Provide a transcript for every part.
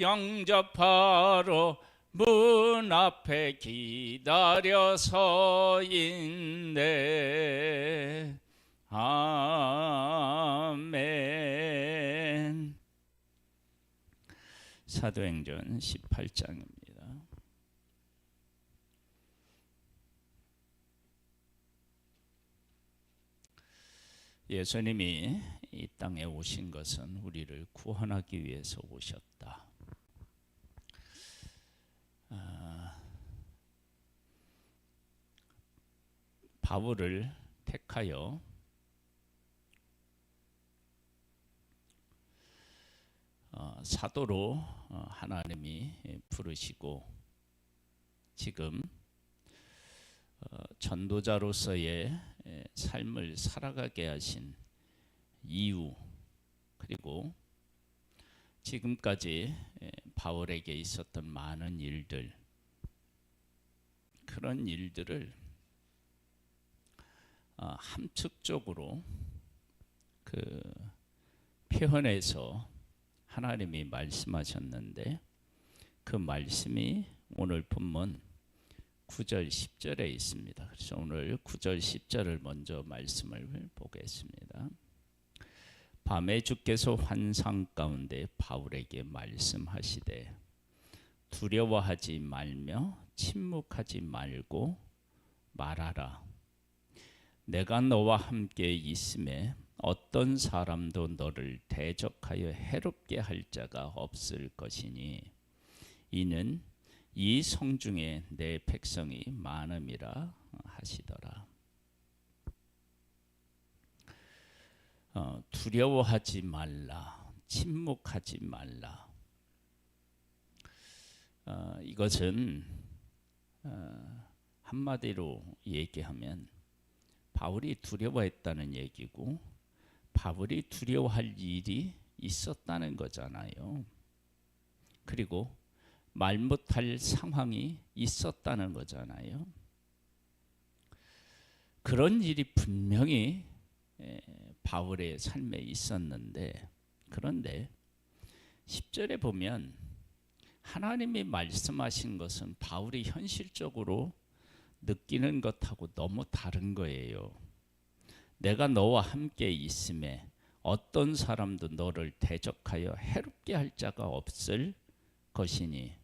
영접하러 문 앞에 기다려 서 있네. 아멘. 사도행전 18장입니다. 예수님이 이 땅에 오신 것은 우리를 구원하기 위해서 오셨다. 바울을 택하여 사도로 하나님이 부르시고 지금 전도자로서의 삶을 살아가게 하신 이유, 그리고 지금까지 바울에게 있었던 많은 일들, 그런 일들을 함축적으로 표현해서 하나님이 말씀하셨는데, 그 말씀이 오늘 본문 9절 10절에 있습니다. 그래서 오늘 9절 10절을 먼저 말씀을 보겠습니다. 밤에 주께서 환상 가운데 바울에게 말씀하시되 두려워하지 말며 침묵하지 말고 말하라. 내가 너와 함께 있음에 어떤 사람도 너를 대적하여 해롭게 할 자가 없을 것이니 이는 이 성중에 내 백성이 많음이라 하시더라. 두려워하지 말라, 침묵하지 말라. 이것은 한마디로 얘기하면 바울이 두려워했다는 얘기고, 바울이 두려워할 일이 있었다는 거잖아요. 그리고 말 못할 상황이 있었다는 거잖아요. 그런 일이 분명히 바울의 삶에 있었는데, 그런데 10절에 보면 하나님이 말씀하신 것은 바울이 현실적으로 느끼는 것하고 너무 다른 거예요. 내가 너와 함께 있음에 어떤 사람도 너를 대적하여 해롭게 할 자가 없을 것이니.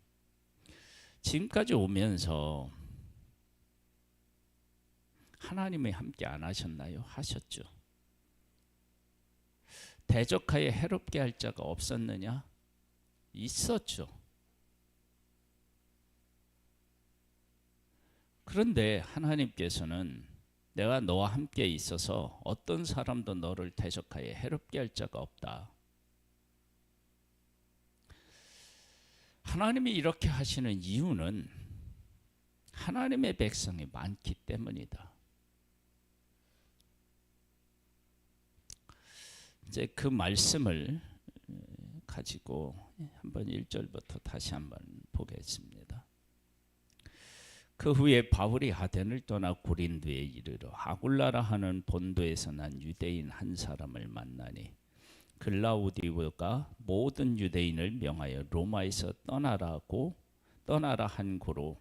지금까지 오면서 하나님이 함께 안 하셨나요? 하셨죠. 대적하여 해롭게 할 자가 없었느냐? 있었죠. 그런데 하나님께서는 내가 너와 함께 있어서 어떤 사람도 너를 대적하여 해롭게 할 자가 없다. 하나님이 이렇게 하시는 이유는 하나님의 백성이 많기 때문이다. 이제 그 말씀을 가지고 한번 1절부터 다시 한번 보겠습니다. 그 후에 바울이 아덴을 떠나 고린도에 이르러 아굴라라 하는 본도에서 난 유대인 한 사람을 만나니 글라우디오가 모든 유대인을 명하여 로마에서 떠나라 한 고로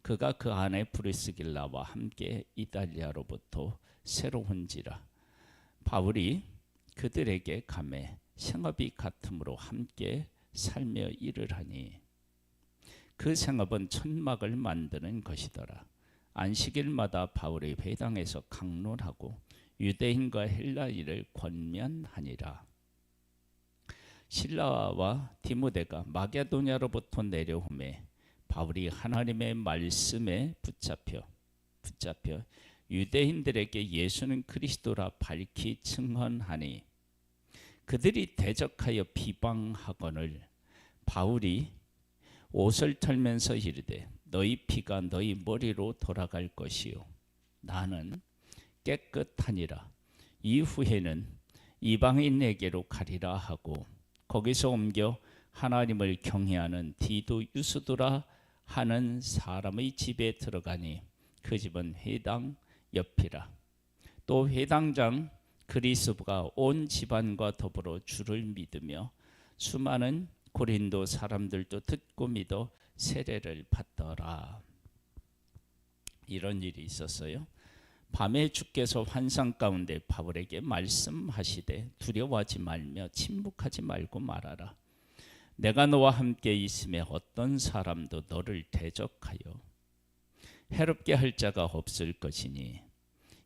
그가 그 안에 브리스길라와 함께 이달리아로부터 새로 온지라. 바울이 그들에게 가매 생업이 같으므로 함께 살며 일을 하니 그 생업은 천막을 만드는 것이더라. 안식일마다 바울이 회당에서 강론하고 유대인과 헬라인을 권면하니라. 실라와 디모데가 마게도냐로부터 내려오매 바울이 하나님의 말씀에 붙잡혀 유대인들에게 예수는 그리스도라 밝히 증언하니 그들이 대적하여 비방하거늘 바울이 옷을 털면서 이르되 너희 피가 너희 머리로 돌아갈 것이요 나는 깨끗하니라. 이후에는 이방인에게로 가리라 하고 거기서 옮겨 하나님을 경외하는 디도 유스도라 하는 사람의 집에 들어가니 그 집은 회당 옆이라. 또 회당장 그리스도가 온 집안과 더불어 주를 믿으며 수많은 고린도 사람들도 듣고 믿어 세례를 받더라. 이런 일이 있었어요. 밤에 주께서 환상 가운데 바울에게 말씀하시되 두려워하지 말며 침묵하지 말고 말하라. 내가 너와 함께 있음에 어떤 사람도 너를 대적하여 해롭게 할 자가 없을 것이니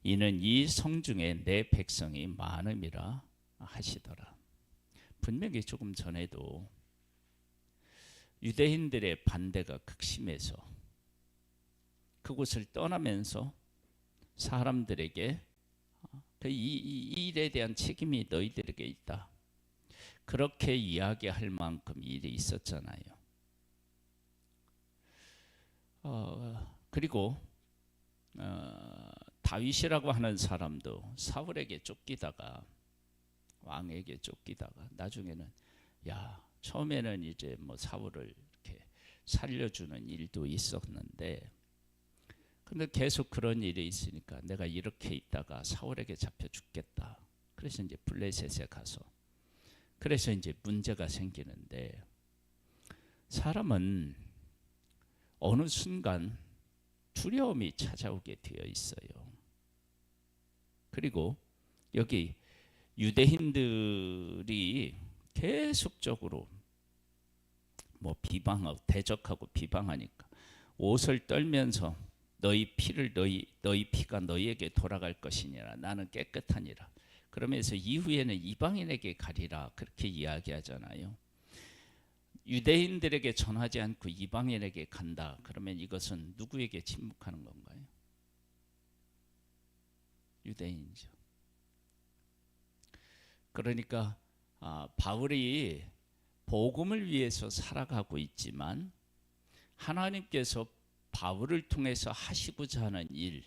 이는 이 성중에 내 백성이 많음이라 하시더라. 분명히 조금 전에도 유대인들의 반대가 극심해서 그곳을 떠나면서 사람들에게 이 일에 대한 책임이 너희들에게 있다. 그렇게 이야기할 만큼 일이 있었잖아요. 그리고 다윗이라고 하는 사람도 사울에게 쫓기다가 왕에게 쫓기다가 나중에는 처음에는 이제 뭐 사울을 이렇게 살려주는 일도 있었는데 근데 계속 그런 일이 있으니까 내가 이렇게 있다가 사울에게 잡혀 죽겠다. 그래서 이제 블레셋에 가서 그래서 이제 문제가 생기는데 사람은 어느 순간 두려움이 찾아오게 되어 있어요. 그리고 여기 유대인들이 계속적으로 뭐 비방하고 대적하고 비방하니까 옷을 떨면서 너희 피가 너희에게 돌아갈 것이니라. 나는 깨끗하니라. 그러면서 이후에는 이방인에게 가리라. 그렇게 이야기하잖아요. 유대인들에게 전하지 않고 이방인에게 간다. 그러면 이것은 누구에게 침묵하는 건가요? 유대인이죠. 그러니까 바울이 복음을 위해서 살아가고 있지만 하나님께서 바울을 통해서 하시고자 하는 일,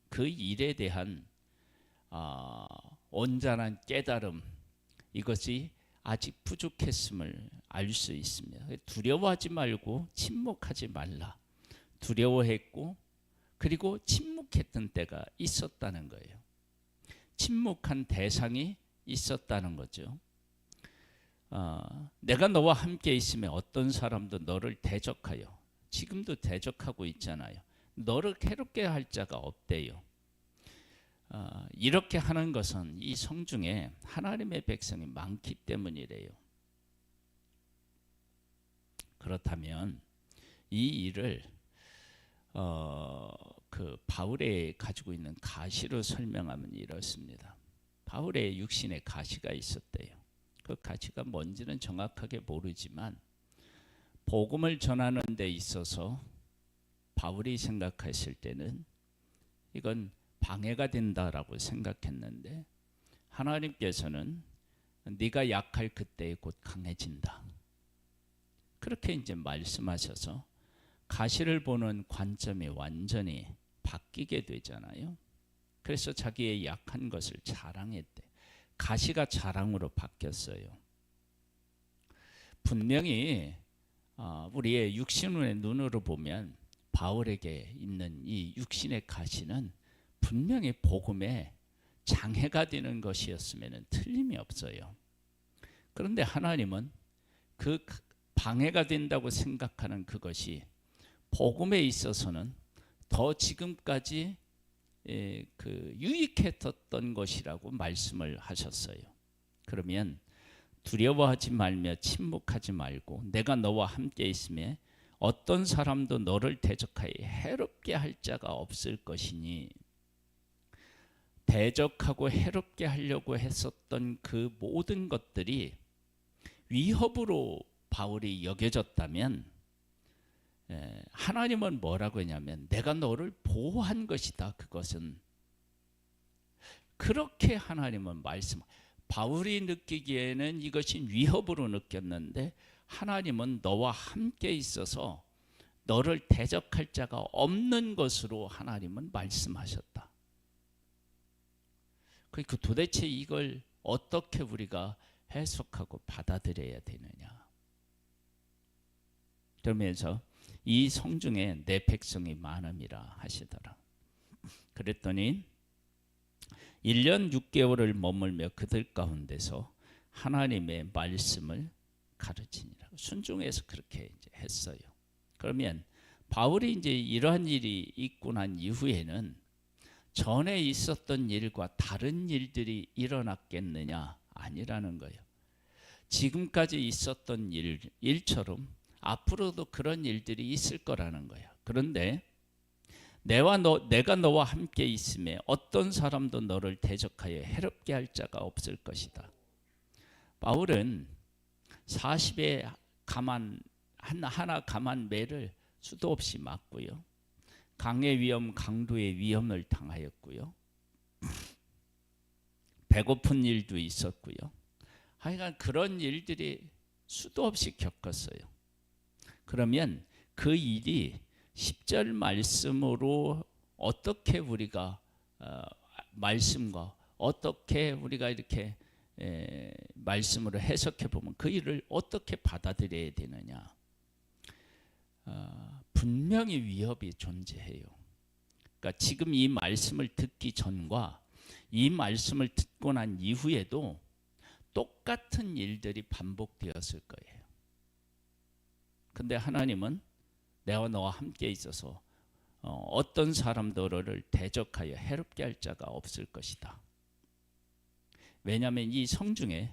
그 일에 대한 온전한 깨달음, 이것이 아직 부족했음을 알 수 있습니다. 두려워하지 말고 침묵하지 말라. 두려워했고 그리고 침묵했던 때가 있었다는 거예요. 침묵한 대상이 있었다는 거죠. 내가 너와 함께 있으면 어떤 사람도 너를 대적하여, 지금도 대적하고 있잖아요. 너를 괴롭게 할 자가 없대요. 이렇게 하는 것은 이 성중에 하나님의 백성이 많기 때문이래요. 그렇다면 이 일을 그 바울의 가지고 있는 가시로 설명하면 이렇습니다. 바울의 육신에 가시가 있었대요. 그 가시가 뭔지는 정확하게 모르지만 복음을 전하는 데 있어서 바울이 생각했을 때는 이건 방해가 된다라고 생각했는데 하나님께서는 네가 약할 그때에 곧 강해진다. 그렇게 이제 말씀하셔서 가시를 보는 관점이 완전히 바뀌게 되잖아요. 그래서 자기의 약한 것을 자랑했대. 가시가 자랑으로 바뀌었어요. 분명히 우리의 육신의 눈으로 보면 바울에게 있는 이 육신의 가시는 분명히 복음에 장애가 되는 것이었으면 틀림이 없어요. 그런데 하나님은 그 방해가 된다고 생각하는 그것이 복음에 있어서는 더 지금까지 유익했던 것이라고 말씀을 하셨어요. 그러면 두려워하지 말며 침묵하지 말고 내가 너와 함께 있음에 어떤 사람도 너를 대적하여 해롭게 할 자가 없을 것이니, 대적하고 해롭게 하려고 했었던 그 모든 것들이 위협으로 바울이 여겨졌다면 하나님은 뭐라고 했냐면 내가 너를 보호한 것이다. 그것은 그렇게 하나님은 바울이 느끼기에는 이것이 위협으로 느꼈는데 하나님은 너와 함께 있어서 너를 대적할 자가 없는 것으로 하나님은 말씀하셨다. 그러니까 도대체 이걸 어떻게 우리가 해석하고 받아들여야 되느냐. 그러면서 이 성중에 내 백성이 많음이라 하시더라. 그랬더니 1년 6개월을 머물며 그들 가운데서 하나님의 말씀을 가르치니라고 순종해서 그렇게 이제 했어요. 그러면 바울이 이제 이러한 일이 있고 난 이후에는 전에 있었던 일과 다른 일들이 일어났겠느냐? 아니라는 거예요. 지금까지 있었던 일처럼 앞으로도 그런 일들이 있을 거라는 거예요. 그런데 내가 너와 함께 있음에 어떤 사람도 너를 대적하여 해롭게 할 자가 없을 것이다. 바울은 40의 하나 감한 매를 수도 없이 맞고요. 강의 위험, 강도의 위험을 당하였고요. 배고픈 일도 있었고요. 하여간 그런 일들이 수도 없이 겪었어요. 그러면 그 일이 10절 말씀으로 어떻게 우리가 말씀과 어떻게 우리가 이렇게 말씀으로 해석해 보면 그 일을 어떻게 받아들여야 되느냐? 분명히 위협이 존재해요. 그러니까 지금 이 말씀을 듣기 전과 이 말씀을 듣고 난 이후에도 똑같은 일들이 반복되었을 거예요. 근데 하나님은 내가 너와 함께 있어서 어떤 사람도 너를 대적하여 해롭게 할 자가 없을 것이다. 왜냐하면 이 성중에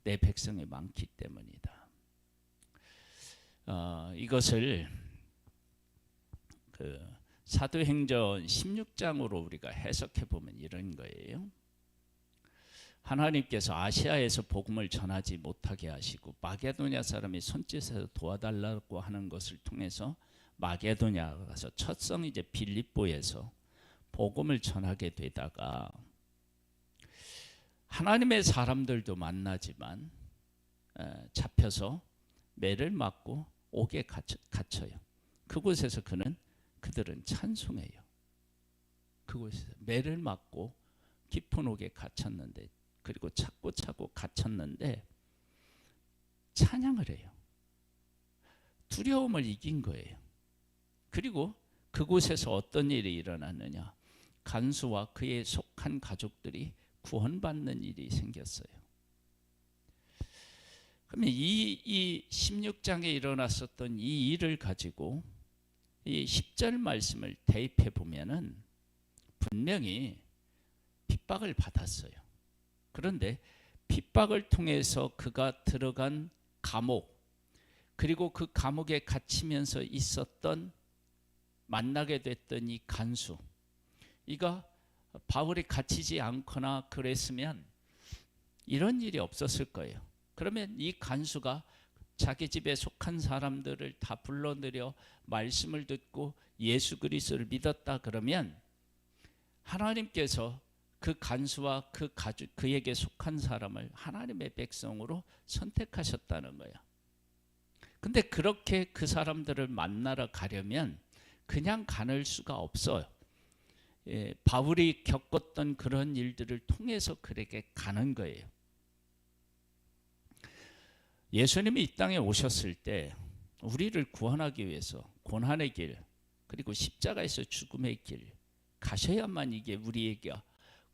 내 백성이 많기 때문이다. 이것을 그 사도행전 16장으로 우리가 해석해 보면 이런 거예요. 하나님께서 아시아에서 복음을 전하지 못하게 하시고 마게도냐 사람이 손짓해서 도와달라고 하는 것을 통해서 마게도냐 가서 첫 성이제 빌립보에서 복음을 전하게 되다가 하나님의 사람들도 만나지만 잡혀서 매를 맞고 옥에 갇혀요. 그곳에서 그들은 찬송해요. 그곳에서 매를 맞고 깊은 옥에 갇혔는데 그리고 찾고 갇혔는데 찬양을 해요. 두려움을 이긴 거예요. 그리고 그곳에서 어떤 일이 일어났느냐? 간수와 그에 속한 가족들이 구원받는 일이 생겼어요. 그러면 이 16장에 일어났었던 이 일을 가지고 이 10절 말씀을 대입해 보면은 분명히 핍박을 받았어요. 그런데 핍박을 통해서 그가 들어간 감옥, 그리고 그 감옥에 갇히면서 있었던 만나게 됐던 이 간수, 이가 바울이 갇히지 않거나 그랬으면 이런 일이 없었을 거예요. 그러면 이 간수가 자기 집에 속한 사람들을 다 불러들여 말씀을 듣고 예수 그리스도를 믿었다 그러면 하나님께서 그 간수와 그 가족, 그에게 속한 사람을 하나님의 백성으로 선택하셨다는 거야. 근데 그렇게 그 사람들을 만나러 가려면 그냥 가는 수가 없어요. 바울이 겪었던 그런 일들을 통해서 그에게 가는 거예요. 예수님이 이 땅에 오셨을 때 우리를 구원하기 위해서 고난의 길, 그리고 십자가에서 죽음의 길 가셔야만 이게 우리에게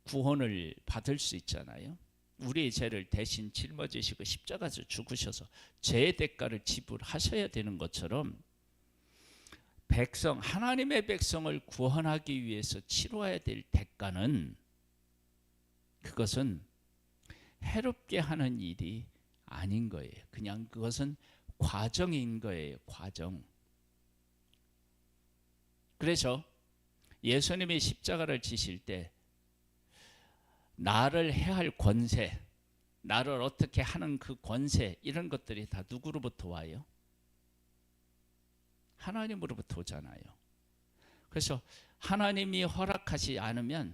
구원을 받을 수 있잖아요. 우리의 죄를 대신 짊어지시고 십자가에서 죽으셔서 죄의 대가를 지불하셔야 되는 것처럼 하나님의 백성을 구원하기 위해서 치러야 될 대가는 그것은 해롭게 하는 일이 아닌 거예요. 그냥 그것은 과정인 거예요. 과정. 그래서 예수님이 십자가를 지실 때 나를 해할 권세, 나를 어떻게 하는 그 권세, 이런 것들이 다 누구로부터 와요? 하나님으로부터 오잖아요. 그래서 하나님이 허락하지 않으면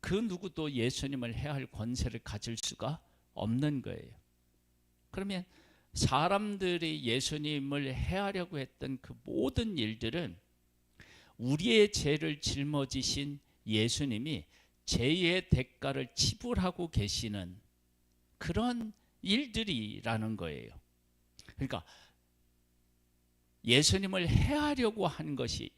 그 누구도 예수님을 해할 권세를 가질 수가 없는 거예요. 그러면 사람들이 예수님을 해하려고 했던 그 모든 일들은 우리의 죄를 짊어지신 예수님이 죄의 대가를 지불하고 계시는 그런 일들이라는 거예요. 그러니까 예수님을 해하려고 한 것이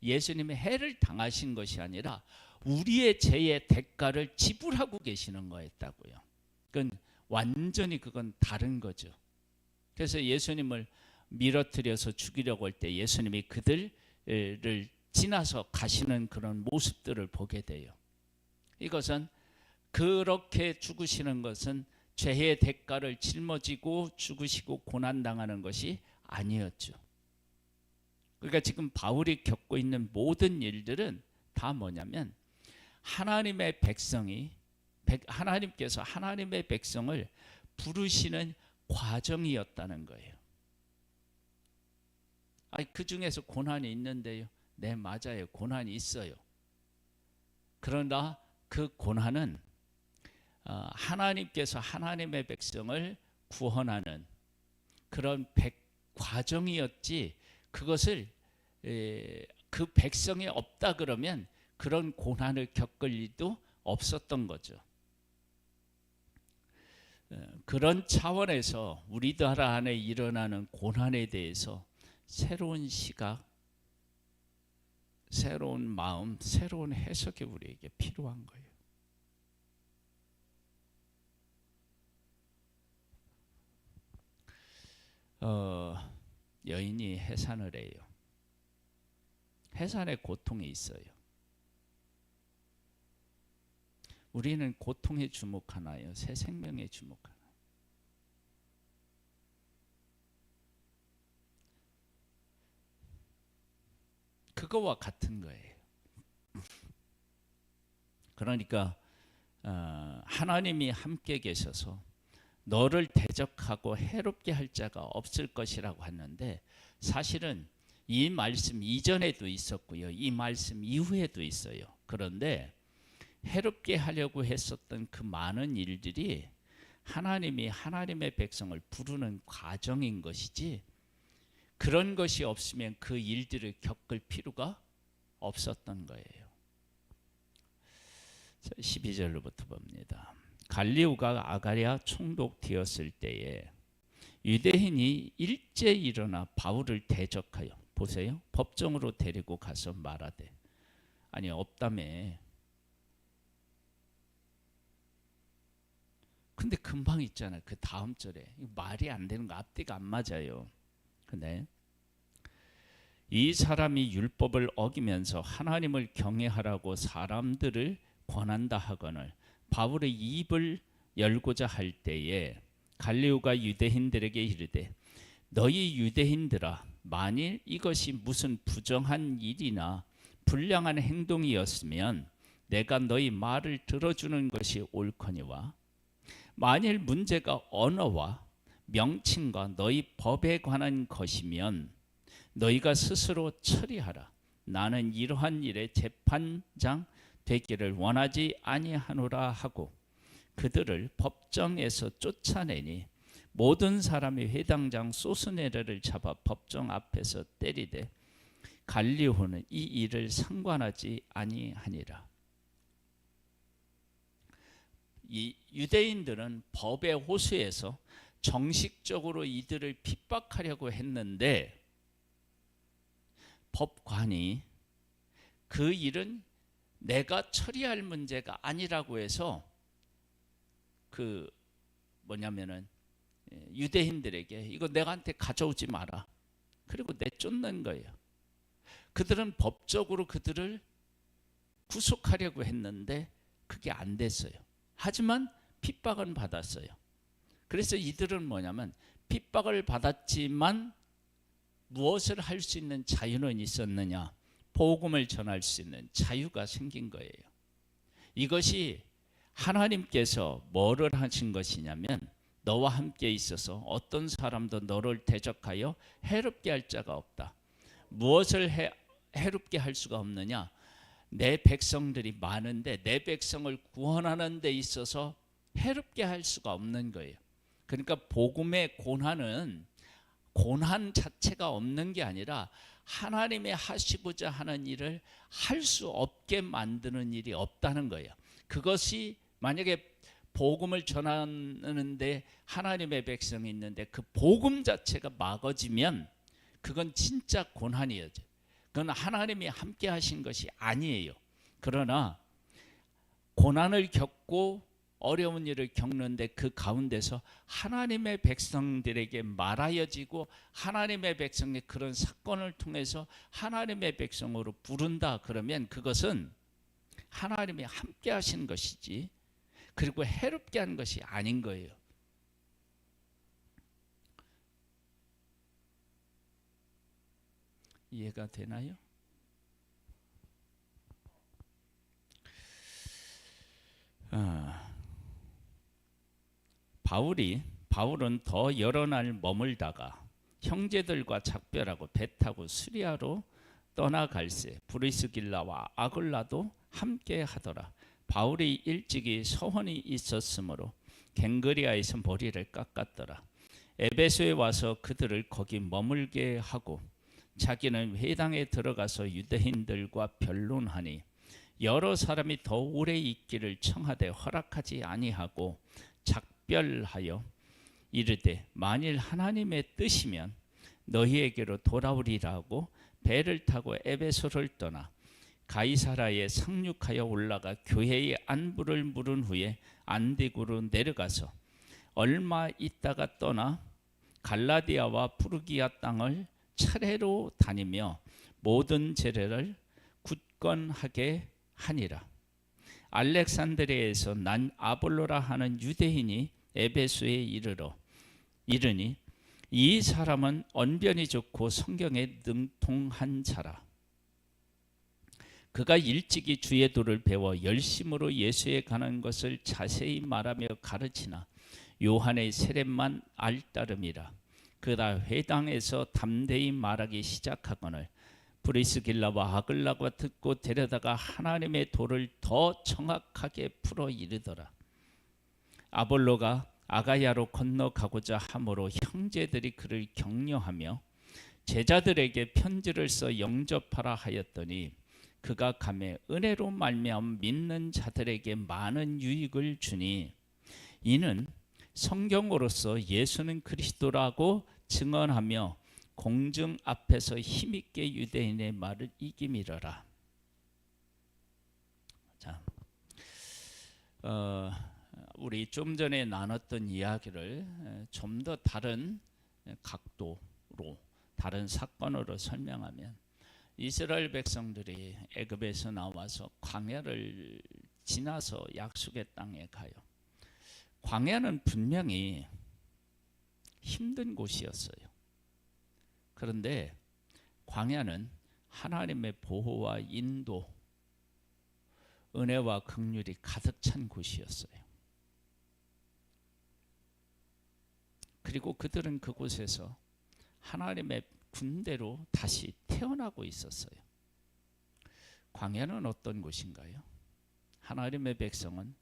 예수님의 해를 당하신 것이 아니라 우리의 죄의 대가를 지불하고 계시는 거였다고요. 그건 완전히 그건 다른 거죠. 그래서 예수님을 밀어뜨려서 죽이려고 할 때 예수님이 그들을 지나서 가시는 그런 모습들을 보게 돼요. 이것은 그렇게 죽으시는 것은 죄의 대가를 짊어지고 죽으시고 고난당하는 것이 아니었죠. 그러니까 지금 바울이 겪고 있는 모든 일들은 다 뭐냐면 하나님의 백성이 하나님께서 하나님의 백성을 부르시는 과정이었다는 거예요. 그 중에서 고난이 있는데요. 네, 맞아요. 고난이 있어요. 그러나 그 고난은 하나님께서 하나님의 백성을 구원하는 그런 과정이었지, 그것을 그 백성이 없다 그러면 그런 고난을 겪을 일도 없었던 거죠. 그런 차원에서 우리들 안에 일어나는 고난에 대해서 새로운 시각, 새로운 마음, 새로운 해석이 우리에게 필요한 거예요. 여인이 해산을 해요. 해산에 고통이 있어요. 우리는 고통에 주목하나요? 새 생명에 주목하나요? 그거와 같은 거예요. 그러니까 하나님이 함께 계셔서 너를 대적하고 해롭게 할 자가 없을 것이라고 하는데, 사실은 이 말씀 이전에도 있었고요, 이 말씀 이후에도 있어요. 그런데 해롭게 하려고 했었던 그 많은 일들이 하나님이 하나님의 백성을 부르는 과정인 것이지, 그런 것이 없으면 그 일들을 겪을 필요가 없었던 거예요. 12절로부터 봅니다. 갈리오가 아가랴 총독되었을 때에 유대인이 일제 일어나 바울을 대적하여, 보세요, 법정으로 데리고 가서 말하되, 아니 없다며. 근데 금방 있잖아요. 그 다음 절에 말이 안 되는 거, 앞뒤가 안 맞아요. 근데 이 사람이 율법을 어기면서 하나님을 경외하라고 사람들을 권한다 하거늘 바울의 입을 열고자 할 때에 갈리오가 유대인들에게 이르되, 너희 유대인들아, 만일 이것이 무슨 부정한 일이나 불량한 행동이었으면 내가 너희 말을 들어주는 것이 옳거니와, 만일 문제가 언어와 명칭과 너희 법에 관한 것이면 너희가 스스로 처리하라. 나는 이러한 일에 재판장 되기를 원하지 아니하노라 하고 그들을 법정에서 쫓아내니 모든 사람이 회당장 소스네르를 잡아 법정 앞에서 때리되 갈리오는 이 일을 상관하지 아니하니라. 이 유대인들은 법의 호수에서 정식적으로 이들을 핍박하려고 했는데, 법관이 그 일은 내가 처리할 문제가 아니라고 해서 뭐냐면은 유대인들에게 이거 내가한테 가져오지 마라, 그리고 내쫓는 거예요. 그들은 법적으로 그들을 구속하려고 했는데 그게 안 됐어요. 하지만 핍박은 받았어요. 그래서 이들은 뭐냐면 핍박을 받았지만 무엇을 할 수 있는 자유는 있었느냐? 복음을 전할 수 있는 자유가 생긴 거예요. 이것이 하나님께서 뭐를 하신 것이냐면, 너와 함께 있어서 어떤 사람도 너를 대적하여 해롭게 할 자가 없다. 무엇을 해롭게 할 수가 없느냐? 내 백성들이 많은데 내 백성을 구원하는 데 있어서 해롭게 할 수가 없는 거예요. 그러니까 복음의 고난은 고난 자체가 없는 게 아니라 하나님이 하시고자 하는 일을 할 수 없게 만드는 일이 없다는 거예요. 그것이 만약에 복음을 전하는데 하나님의 백성이 있는데 그 복음 자체가 막아지면 그건 진짜 고난이에요. 그건 하나님이 함께 하신 것이 아니에요. 그러나 고난을 겪고 어려운 일을 겪는데 그 가운데서 하나님의 백성들에게 말하여지고 하나님의 백성의 그런 사건을 통해서 하나님의 백성으로 부른다 그러면 그것은 하나님이 함께 하신 것이지 그리고 해롭게 한 것이 아닌 거예요. 이해가 되나요? 바울은 더 여러 날 머물다가 형제들과 작별하고 배 타고 수리아로 떠나갈새 브리스길라와 아굴라도 함께 하더라. 바울이 일찍이 서원이 있었으므로 갱그리아에서 머리를 깎았더라. 에베소에 와서 그들을 거기 머물게 하고 자기는 회당에 들어가서 유대인들과 변론하니 여러 사람이 더 오래 있기를 청하되 허락하지 아니하고 작별하여 이르되 만일 하나님의 뜻이면 너희에게로 돌아오리라고 배를 타고 에베소를 떠나 가이사라에 상륙하여 올라가 교회의 안부를 물은 후에 안디고로 내려가서 얼마 있다가 떠나 갈라디아와 프루기아 땅을 차례로 다니며 모든 제례를 굳건하게 하니라. 알렉산드리아에서 난 아볼로라 하는 유대인이 에베소에 이르니 이 사람은 언변이 좋고 성경에 능통한 자라. 그가 일찍이 주의 도를 배워 열심으로 예수에 관한 것을 자세히 말하며 가르치나 요한의 세례만 알따름이라. 그가 회당에서 담대히 말하기 시작하거늘 브리스길라와 아글라가 듣고 데려다가 하나님의 도를 더 정확하게 풀어 이르더라. 아볼로가 아가야로 건너가고자 하므로 형제들이 그를 격려하며 제자들에게 편지를 써 영접하라 하였더니 그가 가매 은혜로 말미암아 믿는 자들에게 많은 유익을 주니 이는 성경으로서 예수는 그리스도라고 증언하며 공중 앞에서 힘있게 유대인의 말을 이기미러라. 자, 우리 좀 전에 나눴던 이야기를 좀 더 다른 각도로 다른 사건으로 설명하면 이스라엘 백성들이 애굽에서 나와서 광야를 지나서 약속의 땅에 가요. 광야는 분명히 힘든 곳이었어요. 그런데 광야는 하나님의 보호와 인도, 은혜와 긍휼이 가득 찬 곳이었어요. 그리고 그들은 그곳에서 하나님의 군대로 다시 태어나고 있었어요. 광야는 어떤 곳인가요? 하나님의 백성은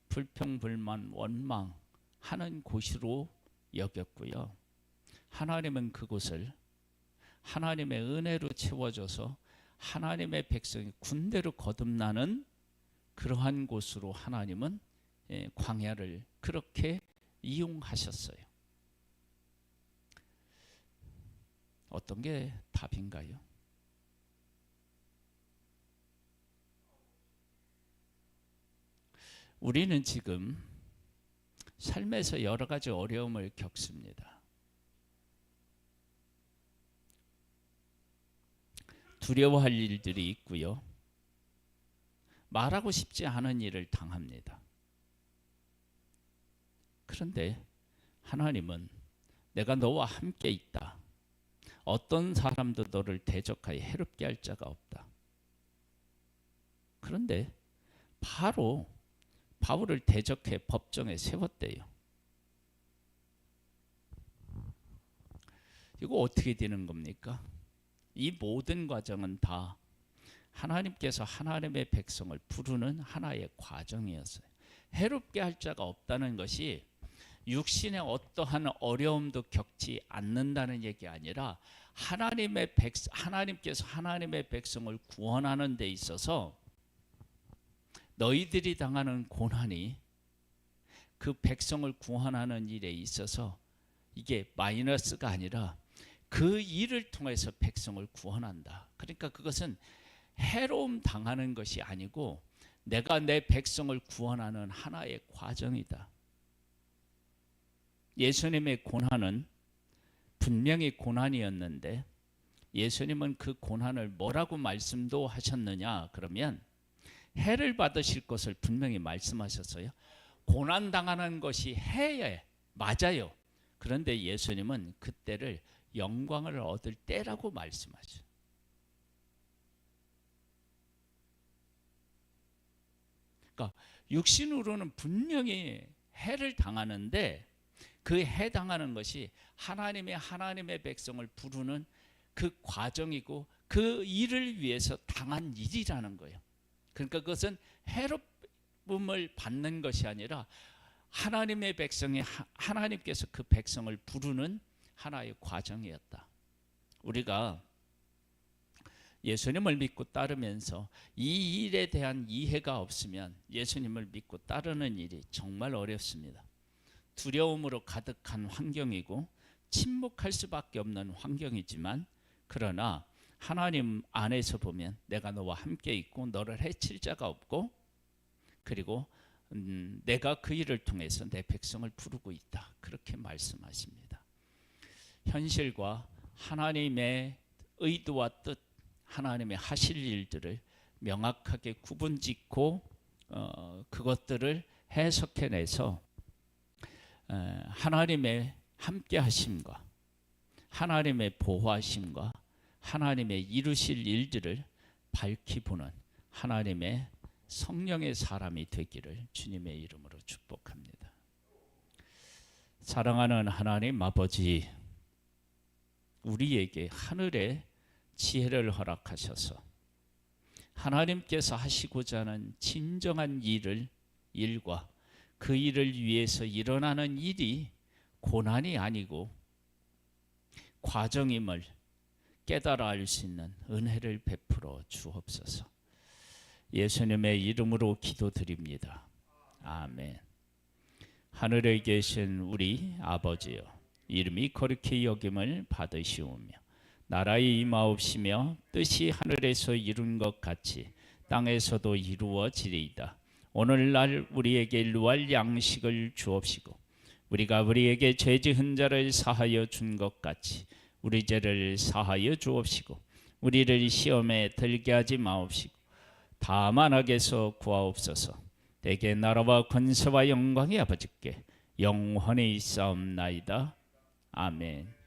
불평, 불만, 원망하는 곳으로 여겼고요. 하나님은 그곳을 하나님의 은혜로 채워줘서 하나님의 백성이 군대로 거듭나는 그러한 곳으로 하나님은 광야를 그렇게 이용하셨어요. 어떤 게 답인가요? 우리는 지금 삶에서 여러 가지 어려움을 겪습니다. 두려워할 일들이 있고요. 말하고 싶지 않은 일을 당합니다. 그런데 하나님은 내가 너와 함께 있다. 어떤 사람도 너를 대적하여 해롭게 할 자가 없다. 그런데 바로 바울을 대적해 법정에 세웠대요. 이거 어떻게 되는 겁니까? 이 모든 과정은 다 하나님께서 하나님의 백성을 부르는 하나의 과정이었어요. 해롭게 할 자가 없다는 것이 육신의 어떠한 어려움도 겪지 않는다는 얘기 아니라 하나님께서 하나님의 백성을 구원하는 데 있어서 너희들이 당하는 고난이 그 백성을 구원하는 일에 있어서 이게 마이너스가 아니라 그 일을 통해서 백성을 구원한다. 그러니까 그것은 해로움 당하는 것이 아니고 내가 내 백성을 구원하는 하나의 과정이다. 예수님의 고난은 분명히 고난이었는데 예수님은 그 고난을 뭐라고 말씀도 하셨느냐? 그러면 해를 받으실 것을 분명히 말씀하셨어요. 고난당하는 것이 해에 맞아요. 그런데 예수님은 그때를 영광을 얻을 때라고 말씀하죠. 그러니까 육신으로는 분명히 해를 당하는데 그 해 당하는 것이 하나님의 백성을 부르는 그 과정이고 그 일을 위해서 당한 일이라는 거예요. 그러니까 그것은 해롭음을 받는 것이 아니라 하나님의 백성이 하나님께서 그 백성을 부르는 하나의 과정이었다. 우리가 예수님을 믿고 따르면서 이 일에 대한 이해가 없으면 예수님을 믿고 따르는 일이 정말 어렵습니다. 두려움으로 가득한 환경이고 침묵할 수밖에 없는 환경이지만 그러나 하나님 안에서 보면 내가 너와 함께 있고 너를 해칠 자가 없고 그리고 내가 그 일을 통해서 내 백성을 부르고 있다. 그렇게 말씀하십니다. 현실과 하나님의 의도와 뜻, 하나님의 하실 일들을 명확하게 구분짓고 그것들을 해석해내서 하나님의 함께 하심과 하나님의 보호하심과 하나님의 이루실 일들을 밝히 보는 하나님의 성령의 사람이 되기를 주님의 이름으로 축복합니다. 사랑하는 하나님 아버지, 우리에게 하늘의 지혜를 허락하셔서 하나님께서 하시고자 하는 진정한 일과 그 일을 위해서 일어나는 일이 고난이 아니고 과정임을 깨달아 알 수 있는 은혜를 베풀어 주옵소서. 예수님의 이름으로 기도드립니다. 아멘. 하늘에 계신 우리 아버지여, 이름이 거룩히 여김을 받으시오며 나라의 임하옵시며 뜻이 하늘에서 이룬 것 같이 땅에서도 이루어지리이다. 오늘날 우리에게 일루할 양식을 주옵시고 우리가 우리에게 죄 지은 자를 사하여 준 것 같이 우리 죄를 사하여 주옵시고 우리를 시험에 들게 하지 마옵시고 다만 악에서 구하옵소서. 내게 나라와 권세와 영광이 아버지께 영원히 있사옵나이다. 아멘.